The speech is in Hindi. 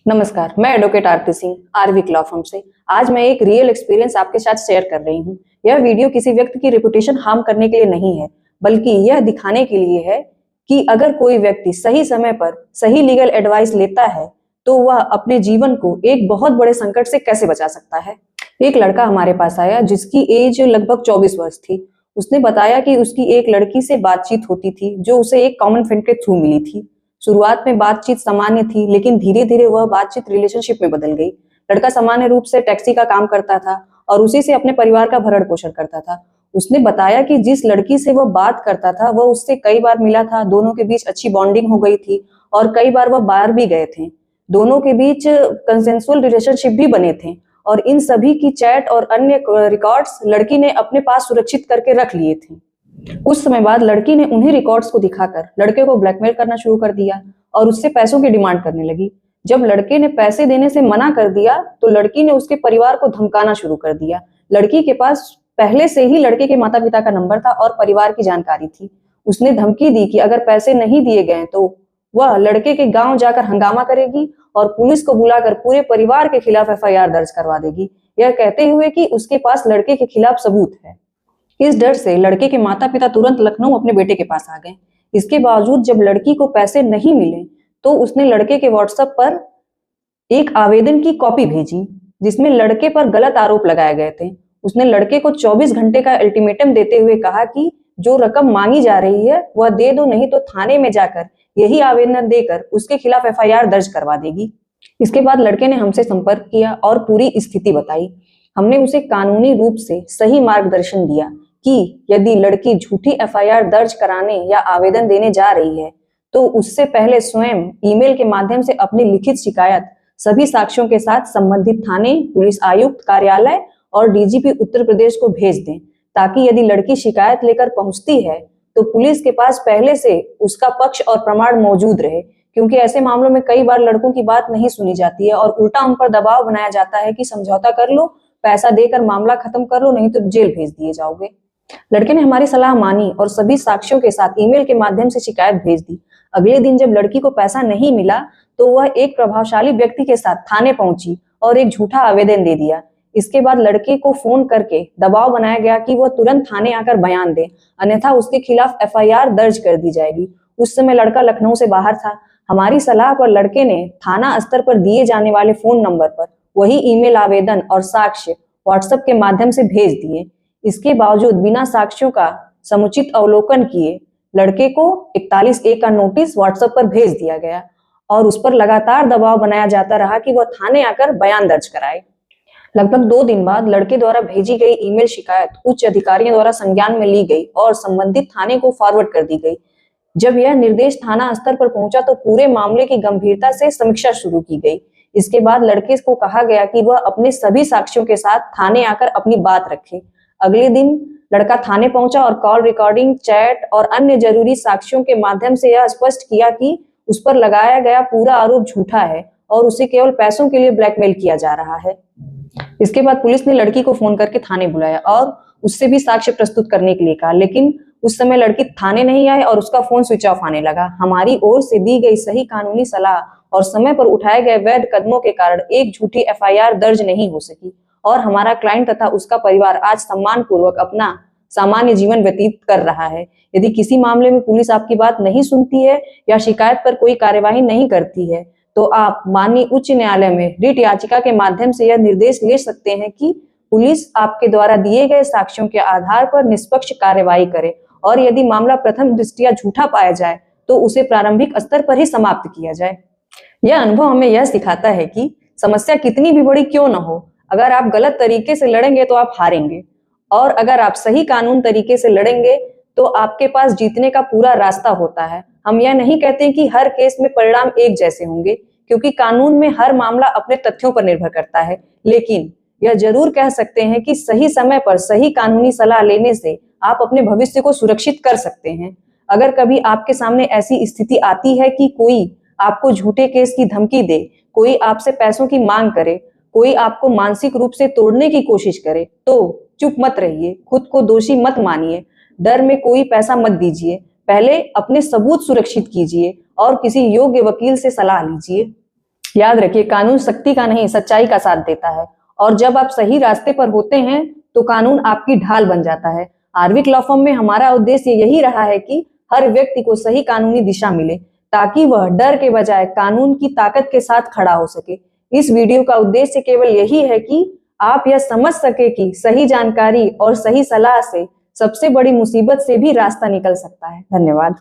नमस्कार, मैं एडवोकेट आरती सिंह आरविक लॉ फर्म से। आज मैं एक रियल एक्सपीरियंस आपके साथ शेयर कर रही हूँ। यह वीडियो किसी व्यक्ति की रेपुटेशन हार्म करने के लिए नहीं है, बल्कि यह दिखाने के लिए है कि अगर कोई व्यक्ति सही समय पर सही लीगल एडवाइस लेता है तो वह अपने जीवन को एक बहुत बड़े संकट से कैसे बचा सकता है। एक लड़का हमारे पास आया जिसकी एज लगभग 24 वर्ष थी। उसने बताया कि उसकी एक लड़की से बातचीत होती थी जो उसे एक कॉमन फ्रेंड के थ्रू मिली थी। शुरुआत में बातचीत सामान्य थी, लेकिन धीरे धीरे वह बातचीत रिलेशनशिप में बदल गई। लड़का सामान्य रूप से टैक्सी का काम करता था और उसी से अपने परिवार का भरण पोषण करता था। उसने बताया कि जिस लड़की से वह बात करता था वह उससे कई बार मिला था, दोनों के बीच अच्छी बॉन्डिंग हो गई थी और कई बार वह बाहर भी गए थे। दोनों के बीच कंसेंसुअल रिलेशनशिप भी बने थे और इन सभी की चैट और अन्य रिकॉर्ड्स लड़की ने अपने पास सुरक्षित करके रख लिए थे। कुछ समय बाद लड़की ने उन्हीं रिकॉर्ड्स को दिखाकर लड़के को ब्लैकमेल करना शुरू कर दिया और उससे पैसों की डिमांड करने लगी। जब लड़के ने पैसे देने से मना कर दिया तो लड़की ने उसके परिवार को धमकाना शुरू कर दिया। लड़की के पास पहले से ही लड़के के माता पिता का नंबर था और परिवार की जानकारी थी। उसने धमकी दी कि अगर पैसे नहीं दिए गए तो वह लड़के के गांव जाकर हंगामा करेगी और पुलिस को बुलाकर पूरे परिवार के खिलाफ एफआईआर दर्ज करवा देगी, यह कहते हुए कि उसके पास लड़के के खिलाफ सबूत है। इस डर से लड़के के माता पिता तुरंत लखनऊ अपने बेटे के पास आ गए। इसके बावजूद जब लड़की को पैसे नहीं मिले तो उसने लड़के के व्हाट्सएप पर एक आवेदन की कॉपी भेजी जिसमें लड़के पर गलत आरोप लगाए गए थे। उसने लड़के को 24 घंटे का अल्टीमेटम देते हुए कहा कि जो रकम मांगी जा रही है वह दे दो, नहीं तो थाने में जाकर यही आवेदन देकर उसके खिलाफ एफआईआर दर्ज करवा देगी। इसके बाद लड़के ने हमसे संपर्क किया और पूरी स्थिति बताई। हमने उसे कानूनी रूप से सही मार्गदर्शन दिया कि यदि लड़की झूठी एफआईआर दर्ज कराने या आवेदन देने जा रही है तो उससे पहले स्वयं ईमेल के माध्यम से अपनी लिखित शिकायत सभी साक्ष्यों के साथ संबंधित थाने, पुलिस आयुक्त कार्यालय और डीजीपी उत्तर प्रदेश को भेज दें, ताकि यदि लड़की शिकायत लेकर पहुंचती है तो पुलिस के पास पहले से उसका पक्ष और प्रमाण मौजूद रहे। क्योंकि ऐसे मामलों में कई बार लड़कों की बात नहीं सुनी जाती है और उल्टा उन पर दबाव बनाया जाता है कि समझौता कर लो, पैसा देकर मामला खत्म कर लो, नहीं तो जेल भेज दिए जाओगे। लड़के ने हमारी सलाह मानी और सभी साक्ष्यों के साथ ईमेल के माध्यम से शिकायत भेज दी। अगले दिन जब लड़की को पैसा नहीं मिला तो वह एक प्रभावशाली व्यक्ति के साथ थाने पहुंची और एक झूठा आवेदन दे दिया। इसके बाद लड़के को फोन करके दबाव बनाया गया कि वह तुरंत थाने आकर बयान दे, अन्यथा उसके खिलाफ एफआईआर दर्ज कर दी जाएगी। उस समय लड़का लखनऊ से बाहर था। हमारी सलाह पर लड़के ने थाना स्तर पर दिए जाने वाले फोन नंबर पर वही ईमेल आवेदन और साक्ष्य व्हाट्सएप के माध्यम से भेज दिए। इसके बावजूद बिना साक्ष्यों का समुचित अवलोकन किए लड़के को 41A का नोटिस व्हाट्सएप पर भेज दिया गया और उस पर लगातार दबाव बनाया जाता रहा कि वह थाने आकर बयान दर्ज कराए। लगभग 2 दिन बाद लड़के द्वारा भेजी गई ईमेल शिकायत उच्च अधिकारियों द्वारा संज्ञान में ली गई और संबंधित थाने को फॉरवर्ड कर दी गई। जब यह निर्देश थाना स्तर पर पहुंचा तो पूरे मामले की गंभीरता से समीक्षा शुरू की गई। इसके बाद लड़के को कहा गया कि वह अपने सभी साक्ष्यों के साथ थाने आकर अपनी बात रखे। अगले दिन लड़का थाने पहुंचा और कॉल रिकॉर्डिंग, चैट और अन्य जरूरी साक्ष्यों के माध्यम से यह स्पष्ट किया कि उस पर लगाया गया पूरा आरोप झूठा है और उसे केवल पैसों के लिए ब्लैकमेल किया जा रहा है। इसके बाद पुलिस ने लड़की को फोन करके थाने बुलाया और उससे भी साक्ष्य प्रस्तुत करने के लिए कहा, लेकिन उस समय लड़की थाने नहीं आई और उसका फोन स्विच ऑफ आने लगा। हमारी ओर से दी गई सही कानूनी सलाह और समय पर उठाए गए वैध कदमों के कारण एक झूठी एफआईआर दर्ज नहीं हो सकी और हमारा क्लाइंट तथा उसका परिवार आज सम्मान पूर्वक अपना सामान्य जीवन व्यतीत कर रहा है। यदि किसी मामले में पुलिस आपकी बात नहीं सुनती है या शिकायत पर कोई कार्यवाही नहीं करती है तो आप माननीय उच्च न्यायालय में रिट याचिका के माध्यम से यह निर्देश ले सकते हैं कि पुलिस आपके द्वारा दिए गए साक्ष्यों के आधार पर निष्पक्ष कार्यवाही करे और यदि मामला प्रथम दृष्टया झूठा पाया जाए तो उसे प्रारंभिक स्तर पर ही समाप्त किया जाए। यह अनुभव हमें यह सिखाता है कि समस्या कितनी भी बड़ी क्यों न हो, अगर आप गलत तरीके से लड़ेंगे तो आप हारेंगे और अगर आप सही कानून तरीके से लड़ेंगे तो आपके पास जीतने का पूरा रास्ता होता है। हम यह नहीं कहते कि हर केस में परिणाम एक जैसे होंगे, क्योंकि कानून में हर मामला अपने तथ्यों पर निर्भर करता है, लेकिन यह जरूर कह सकते हैं कि सही समय पर सही कानूनी सलाह लेने से आप अपने भविष्य को सुरक्षित कर सकते हैं। अगर कभी आपके सामने ऐसी स्थिति आती है कि कोई आपको झूठे केस की धमकी दे, कोई आपसे पैसों की मांग करे, कोई आपको मानसिक रूप से तोड़ने की कोशिश करे, तो चुप मत रहिए, खुद को दोषी मत मानिए, डर में कोई पैसा मत दीजिए। पहले अपने सबूत सुरक्षित कीजिए और किसी योग्य वकील से सलाह लीजिए। याद रखिए, कानून शक्ति का नहीं, सच्चाई का साथ देता है। और जब आप सही रास्ते पर होते हैं तो कानून आपकी ढाल बन जाता है। आर्विक लॉ फर्म में हमारा उद्देश्य यही रहा है कि हर व्यक्ति को सही कानूनी दिशा मिले, ताकि वह डर के बजाय कानून की ताकत के साथ खड़ा हो सके। इस वीडियो का उद्देश्य केवल यही है कि आप यह समझ सके कि सही जानकारी और सही सलाह से सबसे बड़ी मुसीबत से भी रास्ता निकल सकता है। धन्यवाद।